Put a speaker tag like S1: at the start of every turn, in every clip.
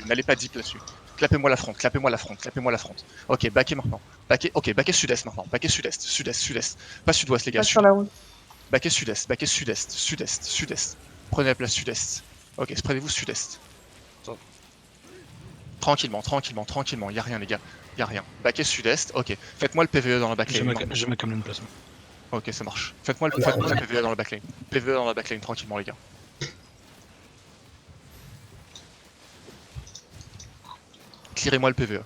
S1: n'allez pas deep là-dessus. Clapez-moi la front, clapez-moi la front, clapez-moi la front. Ok, backez maintenant. Backez, ok, backez sud-est maintenant. Backez sud-est, sud-est, sud-est. Pas sud-ouest, les gars.
S2: Pas sur la route.
S1: Backez sud-est, backez sud-est, sud-est, sud-est. Prenez la place sud-est. Ok, spreadez-vous sud-est. Tranquillement, tranquillement, tranquillement. Y'a rien, les gars. Y'a rien. Backez sud-est. Ok, faites-moi le PVE dans la backlane.
S3: J'ai ma Camelane place.
S1: Ok, ça marche. Faites-moi le PVE dans la backlane. PVE dans la backlane, tranquillement, les gars. Clearez-moi le PVE.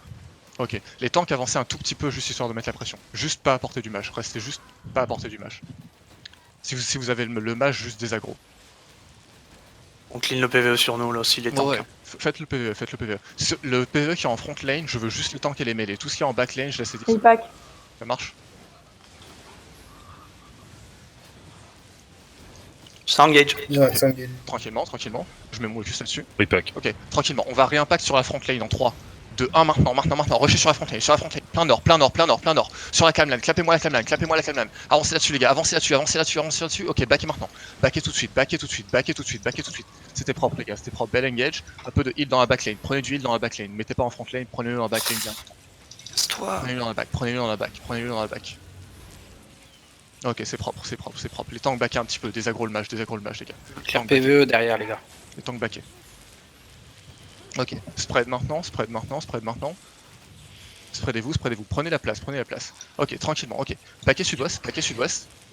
S1: Ok, les tanks avancez un tout petit peu juste histoire de mettre la pression. Juste pas à portée du mage, restez juste pas à portée du mage. Si vous avez le mage, juste des agros.
S4: On clean le PVE sur nous là aussi, les tanks.
S1: Ouais, faites le PVE, faites le PVE. Le PVE qui est en front lane, je veux juste les tanks et les mêlées. Tout ce qui est en back lane, je laisse les
S2: Il pack.
S1: Ça marche?
S4: Ça engage.
S5: Ouais, ça engage.
S1: Tranquillement, tranquillement. Je mets moi juste là-dessus.
S3: Repack.
S1: Ok, tranquillement. On va réimpact sur la front lane en 3, 2, 1, maintenant. Rushez sur la front lane, sur la front lane. Plein nord, plein nord, plein nord, plein nord. Sur la camelane, clapez-moi la camelane, clapez-moi la camelane. Avancez là-dessus, les gars, avancez là-dessus, avancez là-dessus, avancez là-dessus. Ok, backez maintenant. Backez tout de suite, backez tout de suite, backez tout de suite, backez tout de suite. C'était propre, les gars, c'était propre. Bel engage. Un peu de heal dans la backlane. Prenez du heal dans la backlane. Mettez pas en front lane, prenez-le dans la backlane bien.
S4: Toi.
S1: Prenez-le dans la back, prenez-le dans la back, prenez-le dans la back. Ok, c'est propre, c'est propre, c'est propre. Les tanks backés un petit peu, désagro le mage, les gars.
S6: Claire PVE derrière, les gars.
S1: Les tanks backés. Ok, spread maintenant, spread maintenant, spread maintenant. Spreadez-vous, spreadez-vous, prenez la place, prenez la place. Ok, tranquillement, ok. Backez sud-ouest,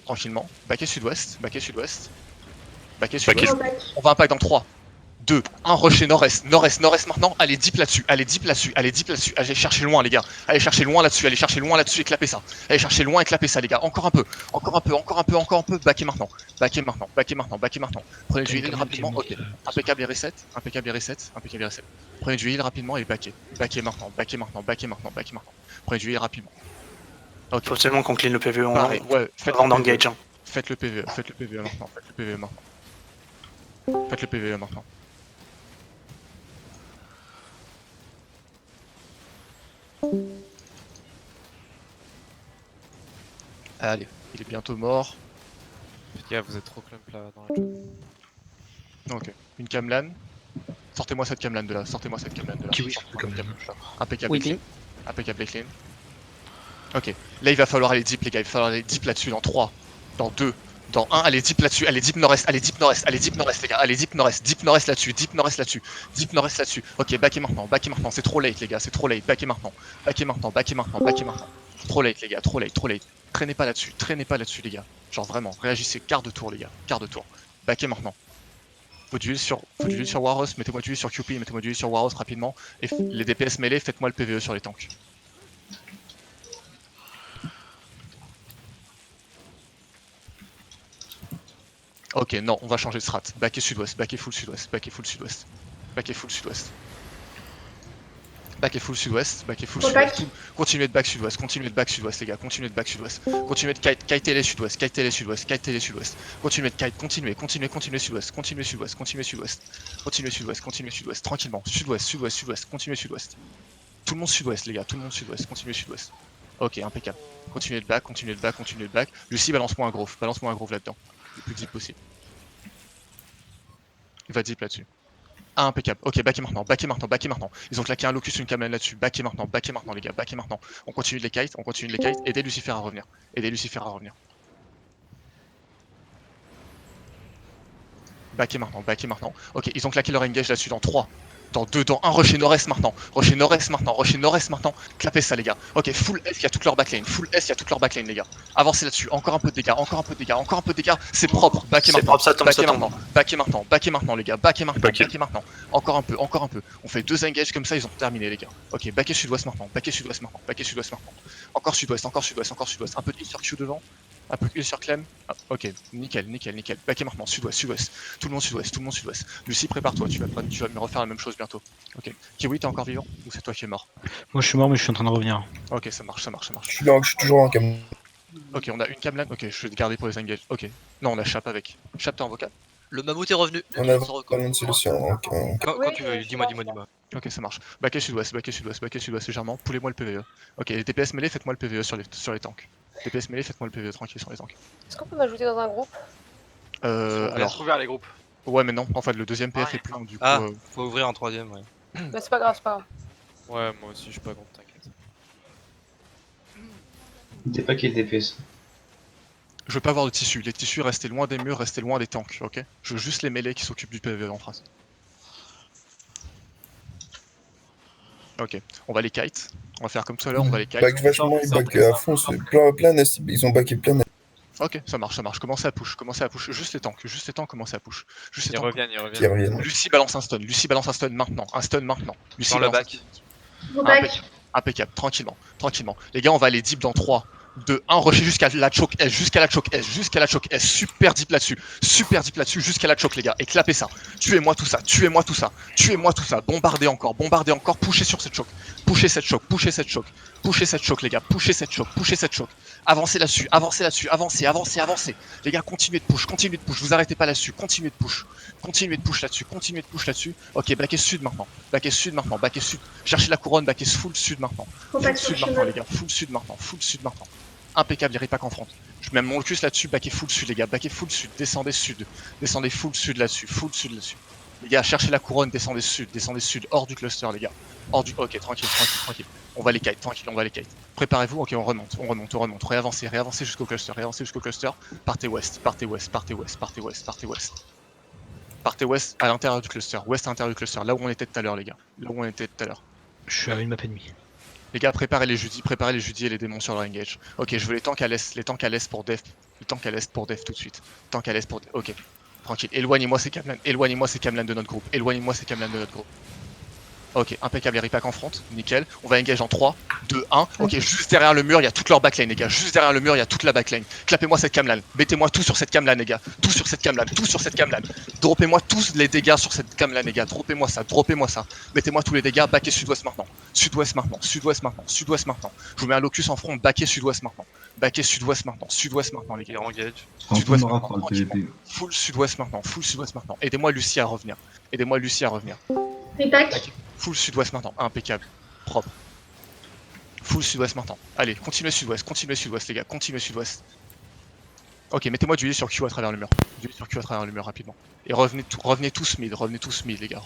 S1: tranquillement. Backez sud-ouest, backez sud-ouest. Backez sud-ouest. On va impact dans 3, 2, 1, rusher nord-est, nord-est, nord-est maintenant. Allez deep là-dessus, allez deep là-dessus, allez deep là-dessus. Allez chercher loin, les gars. Allez chercher loin là-dessus, allez chercher loin là-dessus et clapez ça. Allez chercher loin et clapez ça, les gars. Encore un peu, encore un peu, encore un peu, encore un peu. Backez maintenant, backez maintenant, backez maintenant, backez maintenant. Prenez du heal rapidement, ok. Impeccable et reset, impeccable et reset, impeccable et reset. Prenez du heal rapidement et backez. Backez maintenant, backez maintenant, backez maintenant, backez maintenant. Prenez du heal rapidement. Ok.
S4: Faut seulement qu'on clean le PVE en
S1: Pareil, ouais,
S4: avant d'engage. Hein.
S1: Faites le PVE maintenant, faites le PVE maintenant. Faites le PVE maintenant. Allez, il est bientôt mort.
S7: Les gars, vous êtes trop clump là dans la jungle.
S1: Ok, une camelane. Sortez-moi cette camelane de là, sortez-moi cette camelane de là.
S3: Kiwi,
S1: Sortez-moi
S3: comme
S1: cette
S3: d'hab.
S1: camelane. Impeccable,
S6: Oui,
S1: clean. Impeccable et clean. Ok, là il va falloir aller deep les gars, il va falloir aller deep là-dessus dans 3, dans 2, dans 1, allez deep là-dessus, allez deep nord-est, allez deep nord-est, allez deep nord-est les gars, allez deep nord-est là-dessus, deep nord-est là-dessus, deep nord-est là-dessus. Ok, backez maintenant, c'est trop late les gars, c'est trop late, backez maintenant, backez maintenant, backez maintenant, backez maintenant. Trop late les gars, trop late, trop late. Traînez pas là-dessus les gars. Genre vraiment, réagissez, quart de tour les gars, quart de tour. Backez maintenant. Faut du heal sur Warros, mettez-moi du heal sur QP, mettez-moi du heal sur Warros rapidement. Et les DPS mêlés, faites-moi le PVE sur les tanks. Ok, non, on va changer de strat. Backez sud-ouest, backez full sud-ouest, backez full sud-ouest. Backez full sud-ouest. Backez full sud-ouest, backez full sud-ouest. Continuez de back sud-ouest, continuez de back sud-ouest les gars, continuez de back sud-ouest. Continuez de kite les sud-ouest, kite les sud-ouest, kite les sud-ouest. Continuez de kite, continuez sud-ouest, continuez sud-ouest, continuez sud-ouest. Continuez sud-ouest, continuez sud-ouest, tranquillement. Sud-ouest, sud-ouest, sud-ouest, continuez sudouest. Tout le monde sud-ouest les gars, tout le monde sud-ouest, continuez sud-ouest. Ok, impeccable. Continuez de back, continuez de back, continuez de back. Lucie, balance-moi un grove là-dedans. Le plus deep possible. Il va deep là-dessus. Ah, impeccable. Ok, backez maintenant, backez maintenant, backez maintenant. Ils ont claqué un locus, une camelane là-dessus. Backez maintenant les gars, backez maintenant. On continue de les kite, on continue de les kite. Aidez Lucifer à revenir. Aidez Lucifer à revenir. Backez maintenant, backez maintenant. Ok, ils ont claqué leur engage là-dessus dans 3, dans 2, dans 1, rusher nord-est maintenant. Rusher nord-est maintenant, rusher nord-est maintenant. Clapez ça les gars. Ok, full S, il y a toute leur backlane. Full S, il y a toute leur backlane les gars. Avancez là-dessus. Encore un peu de dégâts, encore un peu de dégâts, encore un peu de dégâts. C'est propre. Backez maintenant.
S4: Propre, ça tombe,
S1: backez
S4: ça tombe.
S1: maintenant. Backez maintenant. Backez maintenant les gars. Backez maintenant.
S3: Backez.
S1: Backez maintenant. Encore un peu, encore un peu. On fait 2 engages comme ça, ils ont terminé les gars. Ok, backez sud-ouest maintenant. Backez sud-ouest maintenant. Backez sud-ouest maintenant. Encore sud-ouest, encore sud-ouest, encore sud-ouest. Un peu de heal sur Q devant. Un peu de heal sur Clem. Ah, ok, nickel, nickel, nickel. Backez maintenant. Sud-ouest, sud-ouest. Tout le monde sud-ouest, tout le monde sud-ouest. Lucie, prépare-toi. Tu vas me refaire la même chose bientôt. Ok. Kiwi, t'es encore vivant ou c'est toi qui es mort?
S3: Moi je suis mort, mais je suis en train de revenir.
S1: Ok, ça marche, ça marche, ça marche.
S5: Je suis toujours en cam.
S1: Ok, on a une camelane. Ok, je vais te garder pour les engages. Ok. Non, on a Chap avec. Chap, t'es en vocal?
S8: Le mammouth est revenu.
S5: On a vraiment une solution. Ok.
S7: Quand tu veux, dis-moi.
S1: Ok, ça marche. Backez sud-ouest légèrement. Poulez-moi le PVE. Ok, les DPS mêlés, faites-moi le PVE sur les tanks. DPS mêlés, faites-moi le PVE tranquille sur les tanks.
S2: Est-ce qu'on peut m'ajouter dans un groupe?
S7: On
S1: Alors.
S7: ouvert les groupes.
S1: Ouais, mais non, en fait, le deuxième PF est plein du coup.
S7: Ah, faut ouvrir un troisième, ouais.
S2: Bah, c'est pas grave, c'est pas grave.
S7: Ouais, moi aussi, je suis pas contre, t'inquiète.
S6: T'es pas qui est DPS.
S1: Je veux pas avoir de tissu. Les tissus, restez loin des murs, restez loin des tanks, ok? Je veux juste les mêlés qui s'occupent du PV en face. Ok, on va les kite. On va faire comme tout à l'heure, on va les kite.
S5: Back vachement, ils back à fond, c'est plein nest, ils ont backé plein nest.
S1: Ok, ça marche, ça marche. Commencez à push, commencez à push. Juste les tanks, commencez à push. Juste les
S7: Ils
S1: tanks.
S7: reviennent, ils
S5: Qui
S7: reviennent.
S5: reviennent.
S1: Lucie balance un stun maintenant. Un stun maintenant. Lucie
S7: Dans le
S1: balance un
S7: back.
S1: stun.
S8: Go back.
S1: Impeccable, tranquillement. Les gars, on va aller deep dans 3, 2, 1, rusher jusqu'à la choke S, jusqu'à la choke S, super deep là-dessus, jusqu'à la choke les gars, et clapez ça, tuez-moi tout ça, bombardez encore, poussez sur cette choke, poussez cette choke les gars, poussez cette choke, avancez là-dessus, avancez, les gars, continuez de push, vous arrêtez pas là-dessus, continuez de push là-dessus, ok, back est sud maintenant, cherchez la couronne, back est full sud maintenant.
S8: Go back sur
S1: Sud maintenant les
S8: chemin.
S1: gars, full sud maintenant. Impeccable, il pas qu'en front. Je mets mon locus là-dessus, back est full sud les gars, descendez full sud là-dessus. Les gars, cherchez la couronne, descendez sud, hors du cluster les gars. Ok, tranquille. On va les kite, Préparez-vous, ok, on remonte. Réavancez jusqu'au cluster, Partez ouest. Partez ouest à l'intérieur du cluster, là où on était tout à l'heure les gars,
S3: Je suis à une map et demie.
S1: Les gars, préparez les Judy et les démons sur leur engage. Ok, je veux les tanks à l'est pour def. Tout de suite. Ok, tranquille. Éloignez-moi ces camlans de notre groupe. Ok, impeccable, les ripack en front, nickel. On va engage en 3, 2, 1. Ok, juste derrière le mur, il y a toute leur backline, les gars. Toute la backline. Clapez-moi cette camlan. Mettez-moi tout sur cette camlan, les gars. Tout sur cette camlan. Droppez-moi tous les dégâts sur cette camlan, les gars. Droppez-moi ça. Mettez-moi tous les dégâts. Backez sud-ouest maintenant. Sud-ouest maintenant. Je vous mets un locus en front. Backez sud-ouest maintenant. Les
S7: Ils
S1: gars.
S7: engage.
S1: Sud-ouest maintenant, tranquillement. Full sud-ouest maintenant. Aidez-moi Lucie à revenir.
S8: Repack.
S1: Full sud-ouest maintenant, impeccable, propre. Full sud-ouest maintenant. Allez, continuez sud-ouest les gars, Ok, mettez-moi du lit sur Q à travers le mur. Rapidement. Et revenez tous mid les gars,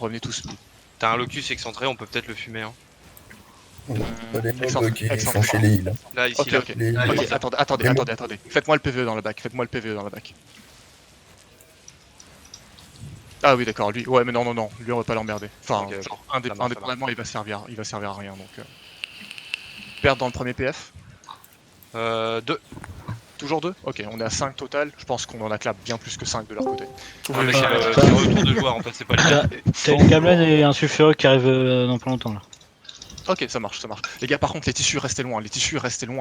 S7: T'as un locus excentré, on peut peut-être le fumer. Hein.
S5: Les
S1: Excentré,
S5: mobs qui
S1: excentré.
S5: font chez les heals.
S7: Là, ici,
S1: Ok,
S7: là.
S1: ok.
S5: Les-
S1: Ok, attendez. Faites-moi le PVE dans le bac, Ah oui, d'accord, lui. Ouais, mais non. Lui, on va pas l'emmerder. Enfin,
S7: Ok,
S1: genre,
S7: ça marche,
S1: indépendamment, il va servir à rien. Donc, perdre dans le premier PF.
S7: 2.
S1: Toujours 2. Ok, on est à 5 total. Je pense qu'on en a clap bien plus que 5 de leur côté.
S7: Ah, mais c'est le retour de joueur en fait, c'est pas les gars.
S3: T'as une Gamlan et un sulfureux qui arrivent dans pas longtemps là.
S1: Ok, ça marche. Les gars, par contre, les tissus, restez loin,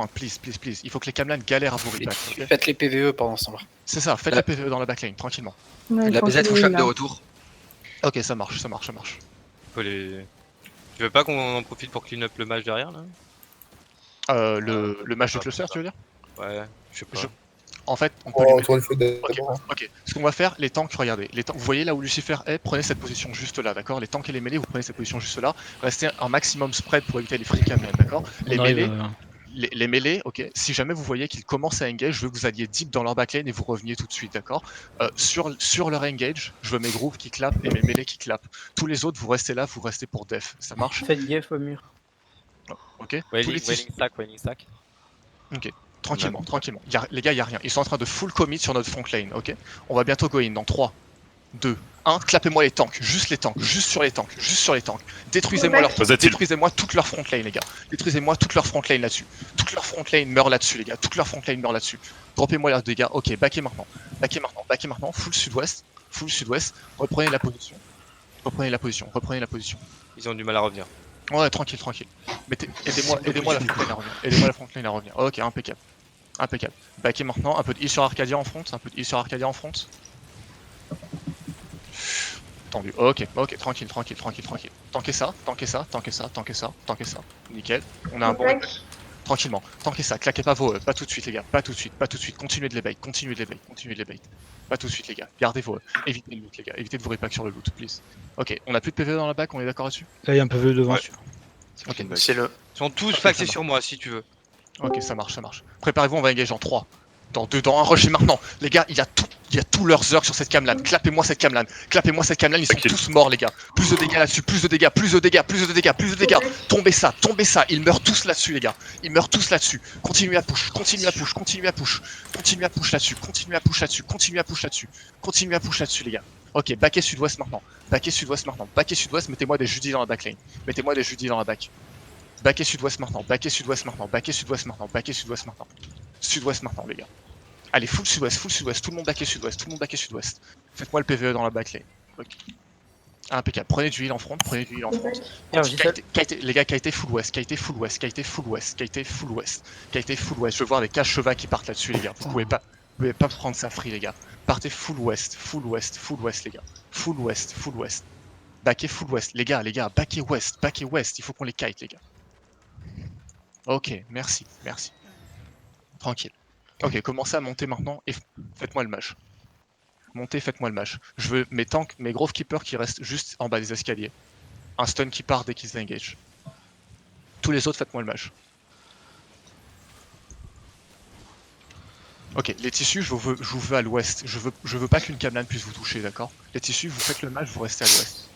S1: please. Il faut que les Camlan galèrent à vous repack. Ok,
S4: Faites les PVE pendant ce temps-là.
S1: c'est ça, faites la PVE dans la backline, tranquillement.
S9: La BZ au choc de retour.
S1: Ok, ça marche.
S7: On peut les... Tu veux pas qu'on en profite pour clean up le match derrière là?
S1: Le match de cluster, tu veux dire?
S7: Ouais, je sais pas.
S1: En fait, on peut
S5: Oh,
S1: lui mettre...
S5: autour du feu d'abord.
S1: Ok, ce qu'on va faire, les tanks, regardez, vous voyez là où Lucifer est, prenez cette position juste là, d'accord? Les tanks et les mêlés, vous prenez cette position juste là, restez un maximum spread pour éviter les free Camlan, d'accord? Les
S3: On arrive,
S1: mêlés, les mêlés, ok, si jamais vous voyez qu'ils commencent à engage, je veux que vous alliez deep dans leur backline et vous reveniez tout de suite, d'accord? Sur leur engage, je veux mes groupes qui clapent et mes mêlés qui clapent. Tous les autres, vous restez là, vous restez pour def, ça marche?
S10: Faites gaffe au mur.
S1: Ok? Tous
S7: Wailing
S1: les tissus-
S7: stack.
S1: Tranquillement. Les gars, y a rien. Ils sont en train de full commit sur notre front lane, ok? On va bientôt go in dans 3, 2, 1. Clapez-moi les tanks, juste sur les tanks. Détruisez-moi toute leur front lane, les gars. Toute leur front lane là-dessus. Toute leur front lane meurt là-dessus, les gars. Droppez-moi leurs dégâts. Ok, backez maintenant. Full sud-ouest. Reprenez la position.
S7: Ils ont du mal à revenir.
S1: Ouais, tranquille. Aidez-moi la front lane à revenir. Ok, impeccable. Backez maintenant, un peu de heal sur Arcadia en front. Tendu. Ok, tranquille. Tankez ça. Nickel. On a un bon.
S8: Back.
S1: Tranquillement. Tankez ça. Claquez pas vos pas tout de suite, les gars. Pas tout de suite. Continuez de les bait. Pas tout de suite, les gars. Gardez vos évitez le loot, les gars. Évitez de vous repack sur le loot, please. Ok, on a plus de PV dans la back, on est d'accord là-dessus?
S3: Là, il y a un PV devant.
S7: Ouais.
S3: celui-là.
S1: Ok,
S4: C'est le.
S7: Ils sont tous
S1: Ok,
S7: faxés
S1: ça
S7: sur moi si tu veux.
S1: ok, ça marche. Préparez-vous, on va engager en 3. Dans 2, dans 1, rushez maintenant. Les gars, il y Il y a tous leurs orques sur cette camelane. Clapez-moi cette camelane. Clapez-moi cette camelane. Ils sont tous morts, les gars. Plus de dégâts là-dessus. Plus de dégâts. Plus de dégâts. Plus de dégâts. Plus de dégâts. Tombez ça. Tombez ça. Ils meurent tous là-dessus, les gars. Ils meurent tous là-dessus. Continuez à push. Continuez à push. Continuez à push. Continuez à push là-dessus. Continuez à push là-dessus. Continuez à push là-dessus. Continuez à push là-dessus, les gars. Ok, backez sud-ouest maintenant. Backez sud-ouest maintenant. Backez sud-ouest. Mettez-moi des Judy dans la backlane. Mettez-moi des Judy dans la back. Backez sud-ouest maintenant. Backez sud-ouest maintenant. Backez sud-ouest maintenant. Backez sud-ouest maintenant. Sud-ouest maintenant, les gars. Allez, full sud-ouest, tout le monde backé sud-ouest, tout le monde backé sud-ouest. Faites-moi le PVE dans la backlane. Okay. Impeccable, prenez du heal en front, prenez du heal en front. Les gars, KT full west, KT full west, KT full west, KT full west, KT full west. Je veux voir les caches chevaux qui partent là-dessus, les gars. Vous pouvez pas prendre ça free, les gars. Partez full west, les gars. Full west. Backé full west, les gars, backé west, il faut qu'on les kite, les gars. Ok, merci. Tranquille. Ok, commencez à monter maintenant et faites-moi le mage. Montez, faites-moi le mage. Je veux mes tanks, mes grove keepers qui restent juste en bas des escaliers. Un stun qui part dès qu'ils s'engage. Tous les autres, faites-moi le mage. Ok, les tissus, je vous veux à l'ouest. Je veux pas qu'une camelane puisse vous toucher, d'accord? Les tissus, vous faites le mage, vous restez à l'ouest.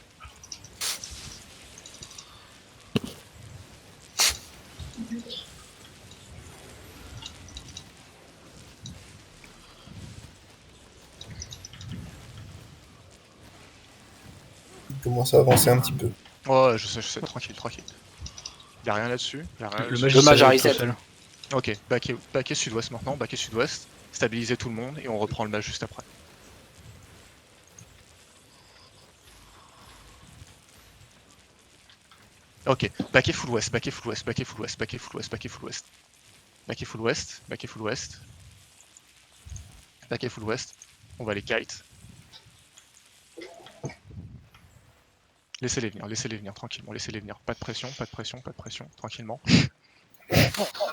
S5: Commence à avancer un petit peu.
S1: Ouais, je sais, tranquille. Y'a rien là-dessus.
S4: Le mage a reset.
S1: Ok, backé sud-ouest maintenant, backé sud-ouest. Stabilisez tout le monde et on reprend le mage juste après. Ok, backé full west. On va les kite. Laissez-les venir tranquillement, laissez-les venir. Pas de pression, tranquillement.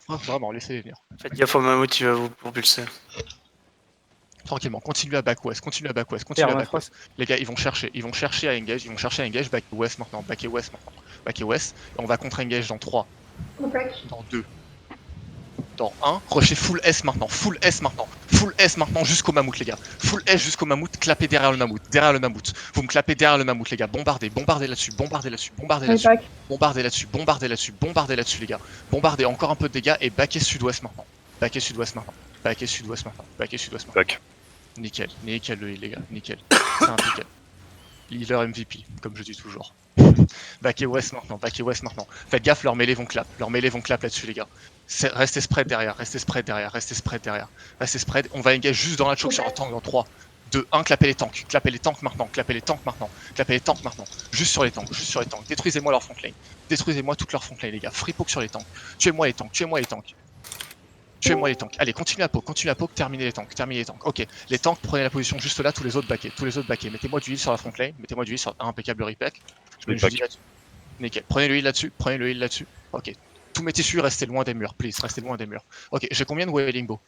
S1: Vraiment, laissez-les venir.
S4: Faites gaffe au mammouth, il va vous propulser.
S1: Tranquillement, continuez à back west. Les gars, ils vont chercher à engage, back west maintenant, et on va contre-engage dans 3, dans 2, dans 1, rusher full S maintenant, jusqu'au mammouth, les gars. Full S jusqu'au mammouth, clapez derrière le mammouth. Vous me clapez derrière le mammouth, les gars. Bombardez là-dessus, les gars. Bombardez, encore un peu de dégâts et backez sud-ouest maintenant. Back. Nickel le heal, les gars, nickel. C'est impeccable. Healer MVP, comme je dis toujours. Backez west maintenant. Faites gaffe, leurs mêlées vont clap là-dessus, les gars. Restez spread derrière. On va engage juste dans la choke sur un tank dans 3, 2, 1, clapez les tanks maintenant. Juste sur les tanks. Détruisez-moi leur front lane. Détruisez-moi toute leur front lane, les gars. Free poke sur les tanks. Tuez-moi les tanks. Allez, continuez à poke, terminez les tanks. Ok, les tanks, prenez la position juste là, tous les autres backés. Mettez-moi du heal sur la front lane, impeccable repack. Je mets là-dessus. Nickel, prenez le heal là-dessus. Ok, tous mes tissus, restez loin des murs, please, Ok, j'ai combien de wailing bow?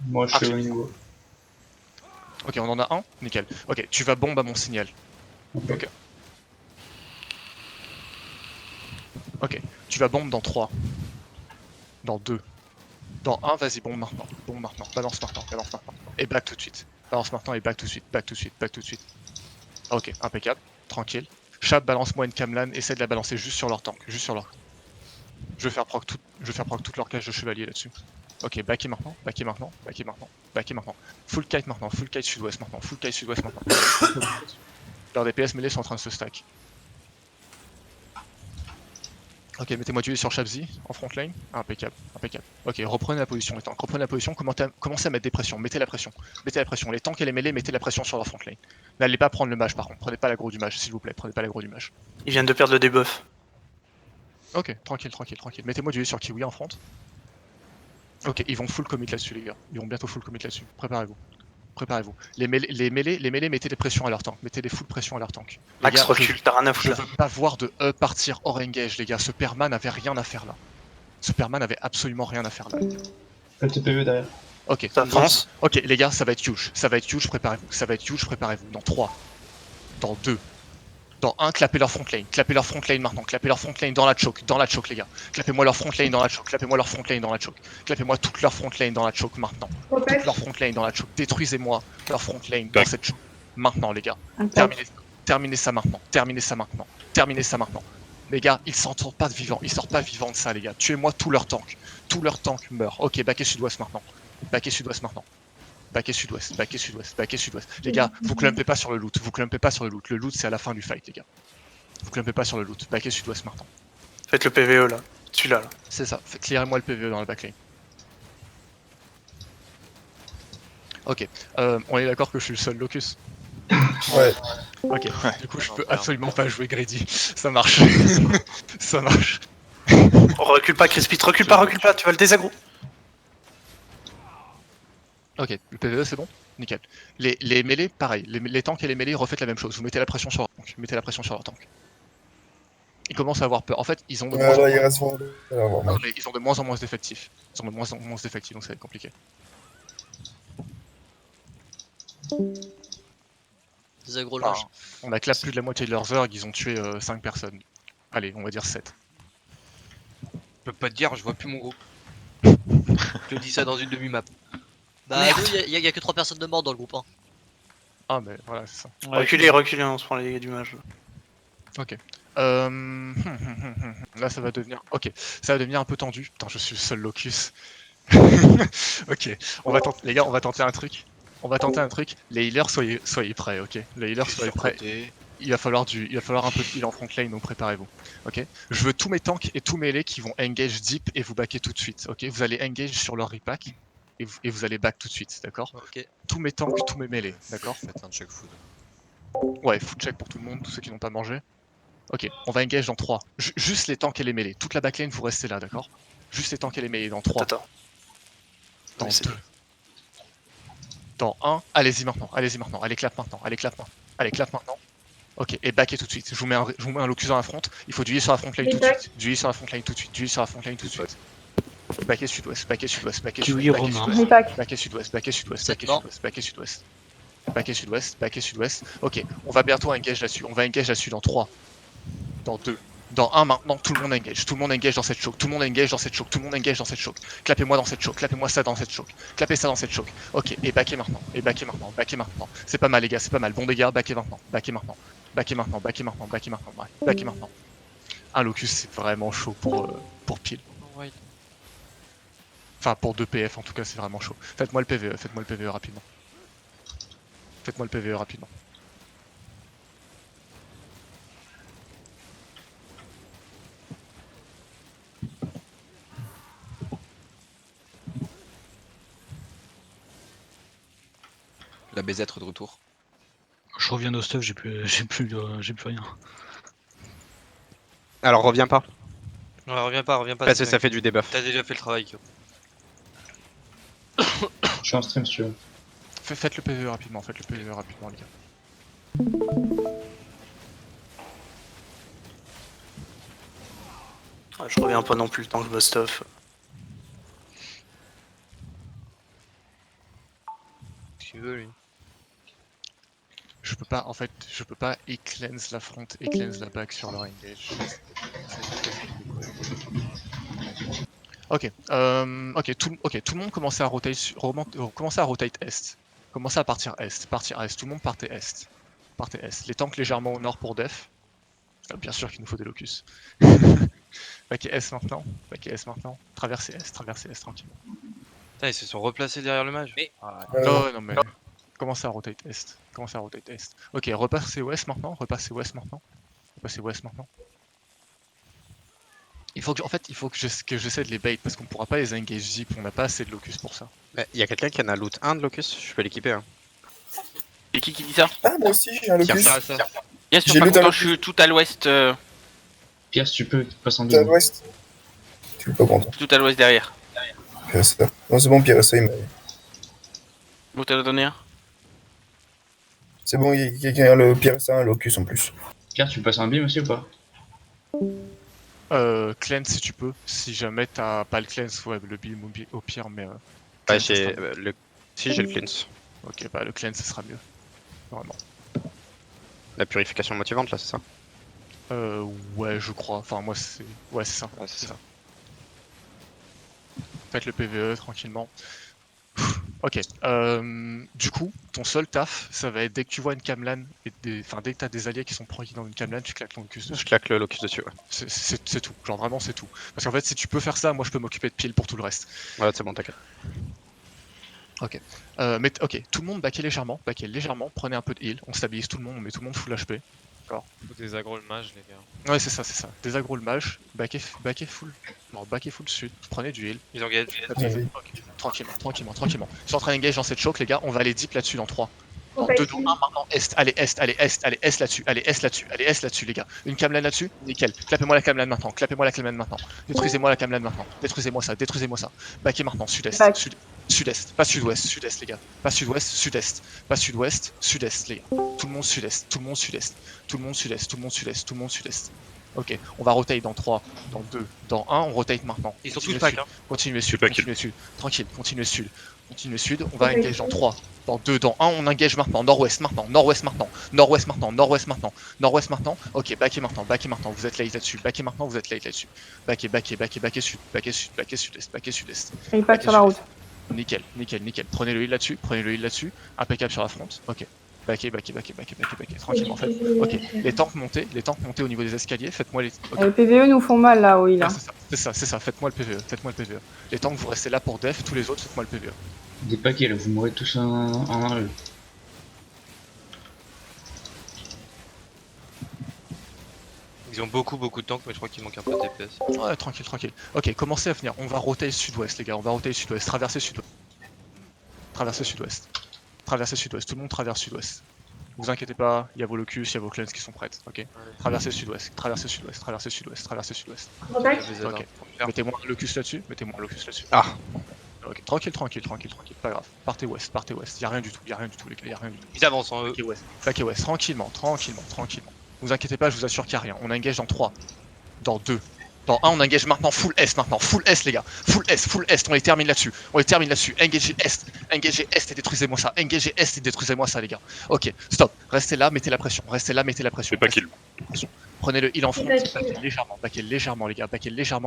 S6: Moi, je suis au niveau.
S1: Ok, on en a un, nickel. Ok, tu vas bombe à mon signal. Ok, tu vas bombe dans 3. Dans 2. Dans 1, vas-y, bombe maintenant. Balance maintenant. Et back tout de suite. Ok, impeccable. Tranquille. Chab, balance-moi une camelane. Essaie de la balancer juste sur leur tank. Je vais faire proc toute leur cage de chevalier là-dessus. Ok, backez maintenant. Full kite maintenant. Full kite sud-ouest maintenant. Leurs DPS mêlés sont en train de se stack. Ok, mettez-moi du sur Shabzi en front lane. Impeccable. Ok, reprenez la position, les tanks. Commencez à mettre des pressions. Mettez la pression. Les tanks et les mêlés, mettez la pression sur leur front lane. N'allez pas prendre le mage par contre. Prenez pas l'aggro du mage, s'il vous plaît.
S4: Il vient de perdre le debuff.
S1: Ok, tranquille. Mettez-moi du sur Kiwi en front. Ok, ils vont full commit là-dessus, les gars. Ils vont bientôt full commit là-dessus. Préparez-vous. Les mêlés, mettez des pressions à leur tank. Mettez des full pressions à leur tank.
S4: Max recule, t'as rien à
S1: Je
S4: foutre.
S1: veux pas voir de E partir hors engage, les gars. Ce perma n'avait rien à faire là. Absolument rien à faire là.
S6: Faites le PV derrière.
S1: Ok,
S4: Ça avance.
S1: Ok, les gars, ça va être huge. Préparez-vous. Dans 3, dans 2, Dans 1, clapez leur front lane maintenant, clapez leur front lane dans la choke les gars. Clapez-moi leur front lane dans la choke, clapez-moi leur front lane dans la choke. Clapez-moi toute leur front lane dans la choke maintenant. Toute leur front lane dans la choke. Détruisez-moi leur front lane dans cette choke. Maintenant les gars. Terminez ça maintenant. Terminez ça maintenant. Terminez ça maintenant. Les gars, ils sortent pas vivants. Ils sortent pas vivants de ça les gars. Tuez-moi tout leur tank. Tout leur tank meurt. Ok, backez sud-ouest maintenant. Backez sud-ouest maintenant. Backez sud-ouest, backez sud-ouest, backez sud-ouest. Les gars, vous clumpez pas sur le loot. Vous clumpez pas sur le loot. Le loot c'est à la fin du fight les gars. Vous clumpez pas sur le loot. Backez sud-ouest maintenant.
S4: Faites le PVE là. Celui-là là.
S1: C'est ça. Clearez-moi le PVE dans la backlane. Ok. On est d'accord que je suis le seul locus.
S5: Ouais.
S1: Ok. Du coup, je peux absolument pas jouer greedy. Ça marche. Ça marche.
S4: Recule pas, Crispy, recule pas, tu vas le désaggro.
S1: Ok, le PVE c'est bon. Nickel. Les mêlées, pareil. Les tanks et les mêlées, refaites la même chose. Vous mettez la pression sur leur tank. Mettez la pression sur leur tank. Ils commencent à avoir peur. En fait, ils ont de moins en
S5: Là, il
S1: moins...
S5: reste Vendée. Alors,
S1: Non, mais ils ont de moins en moins d'effectifs. Ils ont de moins en moins d'effectifs, donc ça va être compliqué.
S2: Des agro
S1: Enfin,
S2: loges.
S1: on a clap plus de la moitié de leurs Zerg, ils ont tué 5 personnes. Allez, on va dire 7.
S7: Je peux pas te dire, je vois plus mon groupe. Je te dis ça dans une demi-map.
S2: Bah, nous, y a que 3 personnes de mort dans le groupe. Hein.
S1: Ah, mais voilà, c'est ça.
S4: Reculez, on se prend les dégâts du mage.
S1: Ok. Là, ça va devenir... Ok, ça va devenir un peu tendu. Putain, je suis le seul locus. Ok, les gars, on va tenter un truc. Les healers, soyez prêts, ok. Les healers, soyez prêts. Il va falloir un peu de heal en front lane, donc préparez-vous. Ok. Je veux tous mes tanks et tous mes melee qui vont engage deep et vous backer tout de suite. Ok. Vous allez engage sur leur repack et vous allez back tout de suite, d'accord.
S2: Ok.
S1: Tous mes tanks, tous mes melee, d'accord.
S9: Faites un check food.
S1: Ouais, food check pour tout le monde, tous ceux qui n'ont pas mangé. Ok, on va engage dans 3. Juste les tanks et les mêlées. Toute la backlane, vous restez là, d'accord. Juste les tanks et les mêlées dans 3.
S4: Attends.
S1: Dans
S4: Oui,
S1: 2. Dans 1. Allez-y maintenant. Allez, clap maintenant. Allez, clap maintenant. Ok, et backez tout de suite. Je vous mets un locus dans la front. Il faut du heal sur la front lane tout de suite. Du heal sur la front lane tout de suite. Backez sud-ouest. Backez sud-ouest. Backez sud-ouest. Ok, on va bientôt engage là-dessus. On va engage là-dessus dans 3. Dans 2. Dans 1 maintenant, tout le monde engage dans cette choke. Clapez-moi dans cette choke. Clapez-moi ça dans cette choke. Clapez ça dans cette choke. Ok, et backez maintenant. C'est pas mal les gars, c'est pas mal. Bon dégâts, backez maintenant. Backez maintenant. Un locus c'est vraiment chaud pour pile. Enfin pour 2 PF en tout cas c'est vraiment chaud. Faites-moi le PVE rapidement.
S9: La BZ de retour.
S3: Je reviens au stuff, j'ai plus rien.
S7: Alors reviens pas. Ouais, reviens pas. Parce que ça fait du debuff. T'as déjà fait le travail, Kyo.
S6: Je suis en stream si tu veux.
S1: Faites le PVE rapidement, les gars.
S4: Ah, je reviens pas non plus le temps que je me stuff.
S7: Tu veux lui.
S1: Je peux pas cleanse la front et cleanse la back sur leur engage. Ok, tout le monde commençait à rotate est. Commencez à partir est. Tout le monde partez est. Les tanks légèrement au nord pour def. Bien sûr qu'il nous faut des locus. Back S maintenant. Traversez est tranquillement.
S7: Putain, ils se sont replacés derrière le mage. Mais...
S1: Non mais... Commencez à rotate est. Ok, repassez ouest maintenant. Il faut que j'essaie de les bait parce qu'on pourra pas les engage zip, on n'a pas assez de locus pour ça.
S7: Il y a quelqu'un qui en a loot 1 de locus, je peux l'équiper. Hein.
S8: Et qui dit ça?
S5: Ah, moi aussi, j'ai un locus.
S8: Bien sûr,
S5: J'ai
S8: par
S5: looté
S8: contre,
S5: un
S8: je suis tout à l'ouest.
S6: Pierre, si tu peux, tu passes en
S5: T'es à
S6: deux.
S5: l'ouest. Tu veux pas content.
S8: Tout à l'ouest derrière.
S5: PRSA. Non, c'est bon, PRSA, il m'a.
S8: Vous t'as donné un?
S5: C'est bon, il y a quelqu'un, le PRSA, un locus en plus.
S6: Pierre, tu passes un beam aussi ou pas?
S1: Cleanse si tu peux. Si jamais t'as pas le cleanse, ouais, le beam au pire, mais.
S7: Ouais,
S1: cleanse,
S7: j'ai le... Si, j'ai le cleanse.
S1: Ok, bah le cleanse, ce sera mieux. Vraiment.
S8: La purification motivante là, c'est ça?
S1: Ouais, je crois. Enfin, moi, c'est. Ouais, c'est ça.
S9: Ouais, c'est ça.
S1: Faites le PVE tranquillement. Ok. Du coup, ton seul taf, ça va être dès que tu vois une Camlan, enfin, dès que t'as des alliés qui sont proqués dans une Camlan, tu claques ton locus dessus.
S8: Je claque le locus dessus, ouais.
S1: C'est tout. Genre, vraiment, c'est tout. Parce qu'en fait, si tu peux faire ça, moi, je peux m'occuper de pile pour tout le reste.
S8: Ouais, c'est bon, t'inquiète.
S1: Mais ok, tout le monde backez légèrement, prenez un peu de heal, on stabilise tout le monde, on met tout le monde full HP.
S10: Faut des aggro le mage, les gars.
S1: Ouais, c'est ça, c'est ça. Désaggro le mage, backez full. Non, backez full sud, prenez du heal.
S7: Ils engagent.
S5: Vas-y.
S1: Tranquillement. Je suis en train d'engage dans cette choke, les gars, on va aller deep là-dessus dans 3. Dans 2, dans 1, maintenant, est, allez, est là-dessus, allez, est là-dessus, les gars. Une Camlan là-dessus, nickel. Clapez-moi la Camlan maintenant, Détruisez-moi la Camlan maintenant. Détruisez-moi ça. Backez maintenant, sud-est, sud-est, pas sud-ouest, sud-est, les gars. Pas sud-ouest, sud-est. Pas sud-ouest, sud-est, les gars. Tout le monde sud-est. Ok, on va rotate dans 3, dans 2, dans 1, on rotate maintenant.
S7: Ils sont tous pack, hein.
S1: Continuez sud. Tranquille, continuez sud. On va engage dans 3, dans 2, dans 1, on engage maintenant. Nord-ouest maintenant. Ok, backez maintenant. Vous êtes late là-dessus. Backez sud-est.
S11: Il passe sur la route.
S1: Nickel. Prenez le heal là-dessus. Impeccable sur la front. Ok. Backez. Tranquillement, faites. Ok. Les tanks montez au niveau des escaliers. Faites-moi les. Okay.
S11: Les PVE nous font mal là, oui, là.
S1: C'est ça. Faites-moi le PVE. Les tanks, vous restez là pour def. Tous les autres, faites-moi le PVE.
S6: Des paquets là, vous mourrez tous en un lieu.
S7: Ils ont beaucoup de tanks, mais je crois qu'il manque un peu de DPS.
S1: Ouais, tranquille. Ok, commencez à venir. On va roter sud-ouest, les gars. Traversez sud-ouest. Tout le monde traverse sud-ouest. Vous inquiétez pas, il y a vos locus, il y a vos clans qui sont prêts. Ok. Traversez sudouest. Ok. Mettez-moi un locus là-dessus.
S8: Ah.
S1: Ok. Tranquille. Pas grave. Partez ouest. Y a rien du tout, les gars.
S7: Ils avancent en eux.
S1: Backez ouest. Tranquillement. Vous inquiétez pas, je vous assure qu'il y a rien. On engage dans 3, dans 2. Dans 1, on engage maintenant, full S les gars, full S, on les termine là-dessus, engagez Est et détruisez-moi ça, les gars. Ok, stop, restez là, mettez la pression.
S12: C'est pas kill.
S1: Prenez le heal en front, backez légèrement les gars,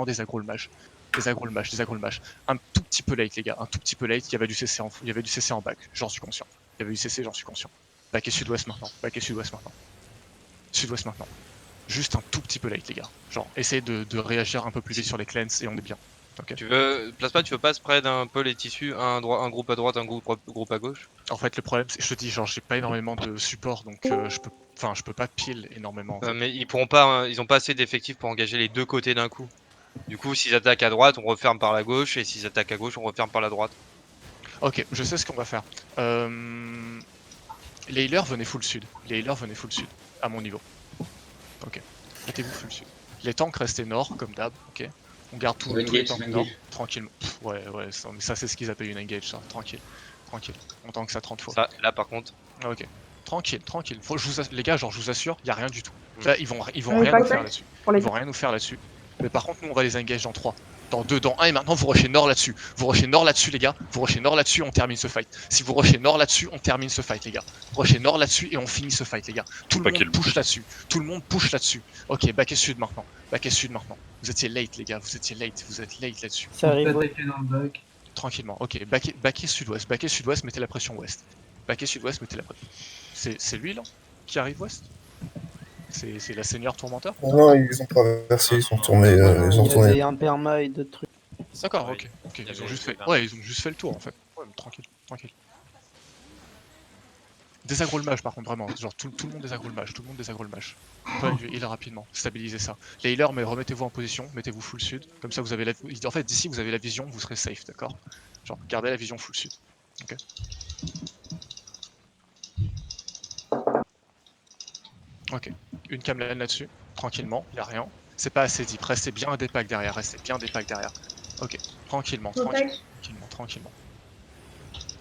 S1: désaggro le mage. Un tout petit peu late les gars, il y avait du CC en back, j'en suis conscient. Backez sud-ouest maintenant. Juste un tout petit peu late les gars. Genre, essayez de réagir un peu plus vite sur les clans et on est bien. Okay.
S7: Plasma, tu veux pas spread un peu les tissus, un groupe à droite, un groupe à gauche?
S1: En fait, le problème, c'est que je te dis, genre, j'ai pas énormément de support, donc je peux pas pile énormément.
S7: Mais ils pourront pas, ils ont pas assez d'effectifs pour engager les deux côtés d'un coup. Du coup, s'ils attaquent à droite, on referme par la gauche, et s'ils attaquent à gauche, on referme par la droite.
S1: Ok, je sais ce qu'on va faire. Les healers venaient full sud, à mon niveau. Ok, mettez-vous full sud. Les tanks restaient nord, comme d'hab, ok. On garde tous les tanks nord, tranquillement. Ouais, mais ça c'est ce qu'ils appellent une engage, ça, tranquille. On tank ça 30 fois.
S7: Ça, là par contre.
S1: Ok, tranquille. Les gars, genre je vous assure, y a rien du tout. Là, ils vont rien nous faire là-dessus. Mais par contre, nous on va les engage dans 3. Dans 2, dans 1, et maintenant vous rushez nord là-dessus. Les gars. Vous rushez nord là-dessus, on termine ce fight. Si vous rushez nord là-dessus, on termine ce fight, les gars. Rushez nord là-dessus et on finit ce fight, les gars. Tout le monde push là-dessus. Ok, backez sud maintenant. Vous étiez late, les gars. Vous êtes late là-dessus.
S11: Ça arrive.
S1: Tranquillement. Ok, backez sud-ouest, mettez la pression ouest. C'est lui là qui arrive ouest? C'est la seigneur tourmenteur?
S5: Non, ils ont traversé, ils sont tournés.
S11: Il y a des imperma et d'autres trucs.
S1: D'accord, ok. Ils ont juste fait le tour en fait. Ouais, mais tranquille. Désaggro le mage par contre, vraiment. Genre tout le monde désaggro le mage. Prenez du heal rapidement, stabilisez ça. Les healers, mais remettez-vous en position, mettez-vous full sud. Comme ça vous avez en fait, d'ici vous avez la vision, vous serez safe, d'accord? Genre, gardez la vision full sud. Ok. Ok, une Camlan là-dessus, tranquillement, y a rien. C'est pas assez deep, restez bien des packs derrière, Ok, tranquillement.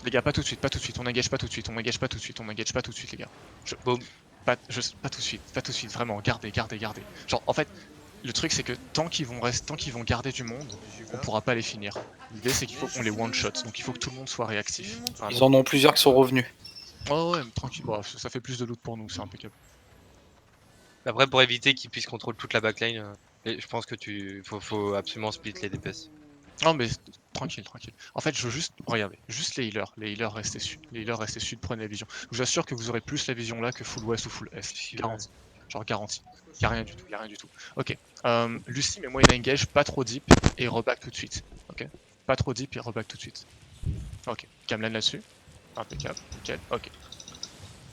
S1: Les gars, pas tout de suite, on n'engage pas tout de suite, les gars. Pas tout de suite, vraiment, gardez. Genre, en fait, le truc c'est que tant qu'ils vont garder du monde, on pourra pas les finir. L'idée c'est qu'il faut qu'on les one-shot, donc il faut que tout le monde soit réactif.
S4: Ils en ont plusieurs qui sont revenus.
S1: Oh ouais, mais tranquille, ça fait plus de loot pour nous, c'est impeccable.
S7: Après, pour éviter qu'ils puissent contrôler toute la backline, et je pense que faut absolument split les DPS.
S1: Non mais tranquille. En fait je veux juste, regardez, juste les healers restez sud. Les healers restez sud, prenez la vision. Je vous assure que vous aurez plus la vision là que full west ou full est. Garanti. Genre garanti. Y'a rien du tout. Ok. Lucie, mets-moi une engage, pas trop deep et reback tout de suite. Ok. Pas trop deep et reback tout de suite. Ok. Camlan là-dessus. Impeccable. Nickel. Ok.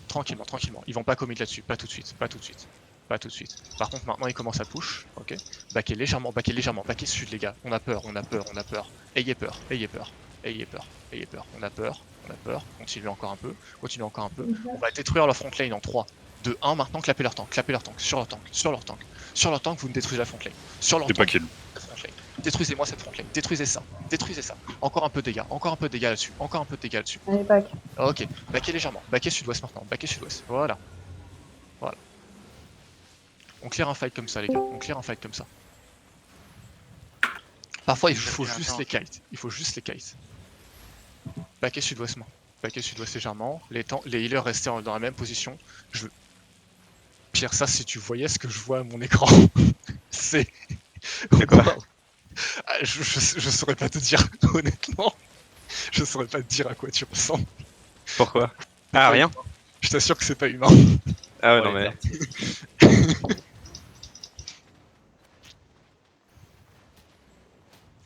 S1: Tranquillement. Ils vont pas commit là-dessus. Pas tout de suite. Par contre maintenant ils commencent à push, ok. Backez légèrement, backez sud les gars. On a peur. Ayez peur. On a peur. Continuez encore un peu. On va détruire leur front lane en 3, 2, 1. Maintenant clapez leur tank. Sur leur tank, vous me détruisez la front lane. Sur leur tank. Détruisez-moi cette front lane. Détruisez ça. Encore un peu de dégâts là-dessus.
S11: Allez, back.
S1: Ok. Backez légèrement. Backez sud-ouest maintenant. Voilà. On clear un fight comme ça les gars, Parfois il faut juste les kites. Backez sud-ouest légèrement. Les healers restez dans la même position. Pierre, ça si tu voyais ce que je vois à mon écran, c'est...
S8: quoi?
S1: Je saurais pas te dire, honnêtement. Je saurais pas te dire à quoi tu ressembles.
S8: Pourquoi? Ah, rien?
S1: Je t'assure que c'est pas humain.
S8: Ah ouais, non mais...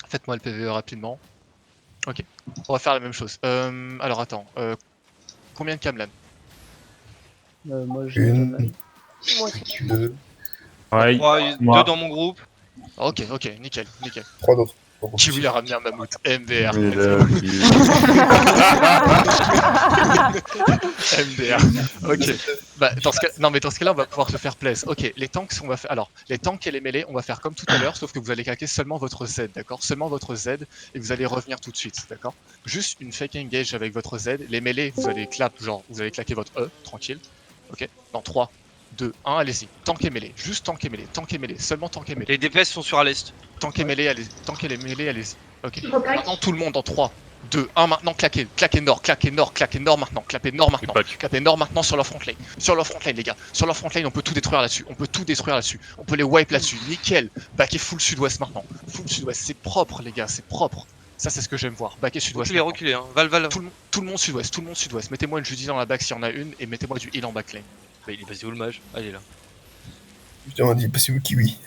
S1: Faites-moi le PVE rapidement. Ok, on va faire la même chose. Alors attends, combien de Camlan?
S11: Moi, j'ai
S5: Une,
S11: Moi,
S5: 2,
S3: Ouais,
S7: 2
S3: moi.
S7: dans mon groupe.
S1: Ok, nickel.
S5: 3 d'autres.
S1: Qui voulait ramener un mammouth? MDR. MDR. Ok. Bah, dans ce cas-là, on va pouvoir se faire plaisir. Ok, les tanks, on va faire. Alors, les tanks et les mêlées, on va faire comme tout à l'heure, sauf que vous allez claquer seulement votre Z, d'accord? Seulement votre Z, et vous allez revenir tout de suite, d'accord? Juste une fake engage avec votre Z. Les mêlées, vous allez vous allez claquer votre E, tranquille. Ok? Dans 3, 2, 1, allez-y. Tank et mêlée. Juste tank et mêlée. Seulement tank et mêlée.
S7: Les DPS sont sur à l'est.
S1: Tank et mêlée, allez-y. Ok. Maintenant tout le monde en 3, 2, 1, maintenant claquez nord maintenant. Clapez nord maintenant sur leur front lane. Les gars. Sur leur front lane, on peut tout détruire là-dessus. On peut les wipe là-dessus. Nickel. Backez full sud-ouest maintenant. C'est propre les gars, c'est propre. Ça c'est ce que j'aime voir. Backez sud-ouest.
S7: Reculez, hein. Val.
S1: Tout le monde sud-ouest. Mettez-moi une Judy dans la back s'il y en a une et mettez-moi du heal en back lane.
S7: Bah, il est passé où le mage? Ah, il est là.
S5: Putain, on dit passez où kiwi.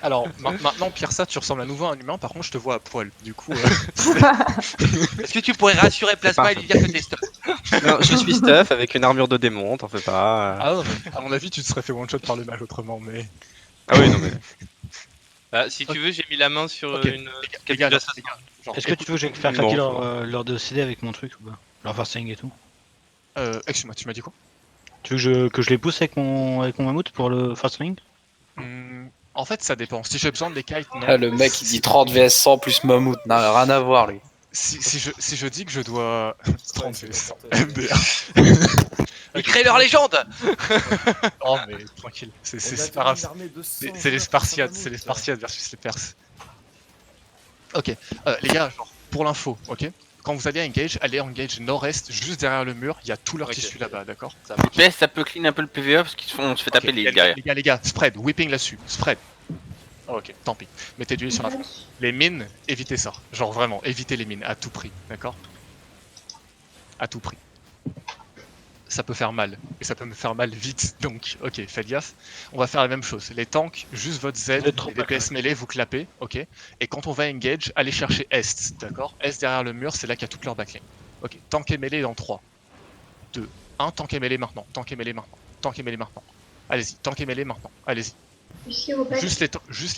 S1: Alors maintenant Pierre, ça tu ressembles à nouveau à un humain, par contre je te vois à poil. Du coup
S7: Est-ce que tu pourrais rassurer Plasma et lui dire que t'es stuff?
S8: Non, je suis stuff avec une armure de démon, t'en fais pas.
S1: Ah non, mais à mon avis tu te serais fait one shot par le mage autrement, mais...
S8: Ah oui, non mais...
S7: Bah, si tu veux, j'ai mis la main sur
S1: Ok.
S7: une
S1: Les gars,
S7: calculatrice.
S1: genre,
S3: Est-ce que tu veux que j'aille faire claquer leur de CD avec mon truc ou pas? Leur fasting et tout?
S1: excuse-moi, tu m'as dit quoi?
S3: Tu veux que je les pousse avec mon mammouth pour le fast ring?
S1: En fait ça dépend, si j'ai besoin de les kites, non.
S4: Ah, le mec il dit 30 vs 100 plus mammouth, n'a rien à voir lui.
S1: Si je dis que je dois... 30 vs 100, MDR.
S7: Il crée leur légende.
S1: Oh mais tranquille, c'est pas grave. C'est les Spartiates, versus les Perses. Ok, les gars, genre, pour l'info, ok? Quand vous allez engage nord-est, juste derrière le mur, il y a tout leur tissu là-bas, d'accord?
S12: Ça peut clean un peu le PVE parce qu'on se fait taper les derrière.
S1: Les gars, spread, whipping là-dessus, spread. Ok, tant pis. Mettez du heal sur la front. Les mines, évitez ça. Genre vraiment, évitez les mines à tout prix, d'accord? À tout prix. Ça peut faire mal, et ça peut me faire mal vite, donc ok, faites gaffe. On va faire la même chose. Les tanks, juste votre Z, les DPS mêlés, vous clapez, ok? Et quand on va engage, allez chercher Est, d'accord? Est derrière le mur, c'est là qu'il y a toute leur backline. Ok, tank et mêlée dans 3, 2, 1, tank et mêlée maintenant. Allez-y, tank et mêlée maintenant, allez-y. Juste les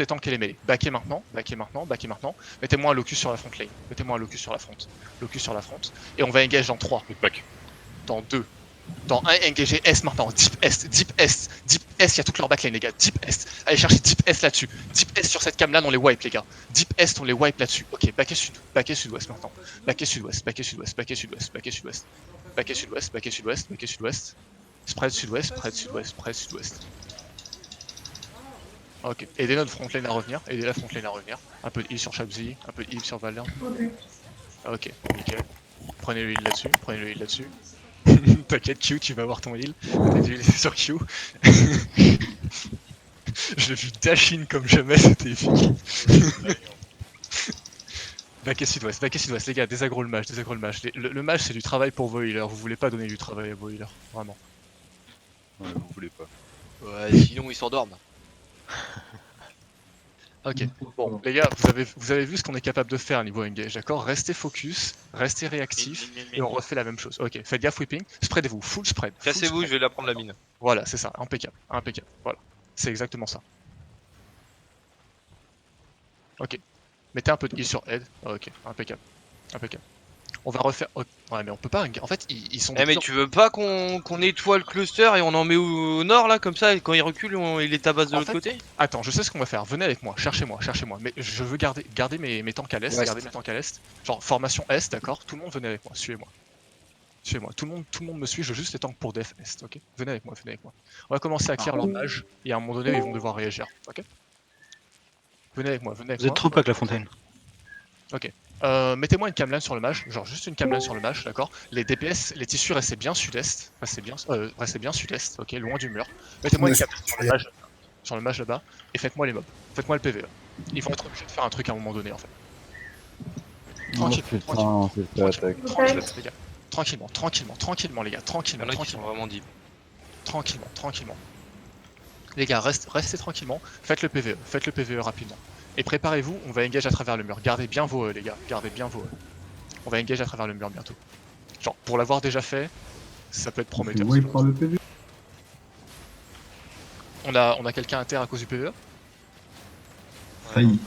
S1: tanks et les mêlées. Backez maintenant. Mettez-moi un locus sur la front lane. Locus sur la front. Et on va engage dans 3. Dans 2. Dans 1, engagez S maintenant. Deep Est, il y a toute leur backline les gars. Deep Est. Allez chercher Deep Est là-dessus. Deep Est sur cette cam là, on les wipe les gars. Deep Est, on les wipe là-dessus. Ok, backez sud-ouest maintenant. Backez sud-ouest. Spread sud-ouest. Ok, aidez notre front lane à revenir, Un peu de heal sur Shabzi, un peu de heal sur Valern. Ok, nickel. Prenez le heal là-dessus, T'inquiète, Q, tu vas avoir ton heal. T'as dû laisser sur Q. Je l'ai vu dash in comme jamais, c'était épique. Baquet sud-ouest, les gars, désaggro le mage, désaggro le mage. Le mage, c'est du travail pour vos healers, vous voulez pas donner du travail à vos healers, vraiment.
S9: Ouais, vous voulez pas.
S2: Ouais, sinon ils s'endorment.
S1: Ok, bon, les gars, vous avez vu ce qu'on est capable de faire niveau engage, d'accord? Restez focus, restez réactif, et on refait la même chose. Ok, faites gaffe whipping, spreadez-vous, full spread. full
S7: Cassez-vous,
S1: spread.
S7: je vais la prendre la mine.
S1: Voilà, c'est ça, impeccable, impeccable, voilà. C'est exactement ça. Ok, mettez un peu de heal sur head, ok, impeccable, impeccable. On va refaire... Ouais, mais on peut pas... En fait, ils sont...
S7: Eh mais tu veux pas qu'on nettoie le cluster et on en met au nord là, comme ça, et quand il recule, il est tabasse de l'autre côté?
S1: Attends, je sais ce qu'on va faire, venez avec moi, cherchez-moi, mais je veux garder mes tanks à l'est, genre formation est, d'accord? Tout le monde venez avec moi, suivez-moi. Suivez-moi, tout le monde me suit, je veux juste les tanks pour def est, ok? Venez avec moi, On va commencer à clear leur mage, et à un moment donné, ils vont devoir réagir, ok? Venez avec moi,
S3: Vous êtes trop pas avec la fontaine.
S1: Ok. Mettez-moi une camelane sur le mage, genre juste une camelane sur le mage, d'accord? Les DPS, les tissus restez bien sud-est, restez bien sud-est, ok, loin du mur. Mettez-moi une camelane sur le mage là-bas, et faites-moi les mobs, faites-moi le PVE. Ils vont être obligés de faire un truc à un moment donné en fait. Tranquillement les gars, tranquillement.
S7: Vraiment deep.
S1: Tranquillement. Les gars, restez tranquillement, faites le PVE rapidement. Et préparez-vous, on va engage à travers le mur. Gardez bien vos les gars, gardez bien vos On va engage à travers le mur bientôt. Genre, pour l'avoir déjà fait, ça peut être prometteur. On a quelqu'un à terre à cause du PVE?
S6: Failli.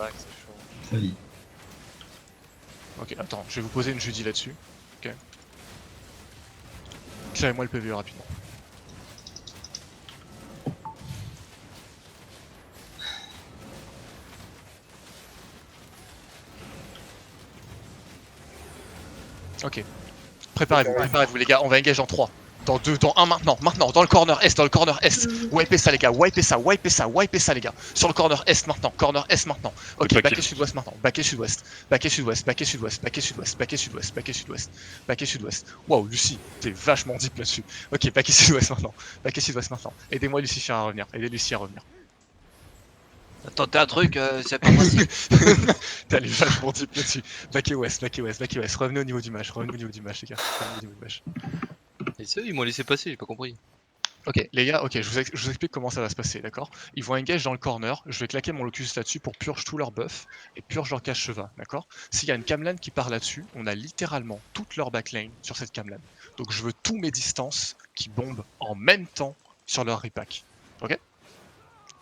S1: Ok, attends, je vais vous poser une Judy là-dessus. Ok. Clavez-moi le PVE rapidement. Ok. Préparez-vous les gars, on va engage en 3. Dans 2, dans 1 maintenant, dans le corner est, Wipez ça les gars, wipez ça les gars. Sur le corner est maintenant. Ok, baquet sud-ouest maintenant, baquet sud-ouest. Wow, Lucie, t'es vachement deep là-dessus. Ok, baquet sud-ouest maintenant. Aidez-moi Lucifer à revenir, aidez Lucie à revenir.
S2: Attends, t'as un truc, c'est pas possible.
S1: T'as les vachement deep là-dessus. Baquet ouest. Revenez au niveau du match, les gars.
S7: Et ceux, ils m'ont laissé passer, j'ai pas compris.
S1: Ok, les gars, ok, je vous explique comment ça va se passer, d'accord? Ils vont engage dans le corner, je vais claquer mon locus là-dessus pour purge tous leurs buffs et purge leur cache chevin, d'accord? S'il y a une camelane qui part là-dessus, on a littéralement toute leur backline sur cette camelane. Donc je veux tous mes distances qui bombent en même temps sur leur repack, ok?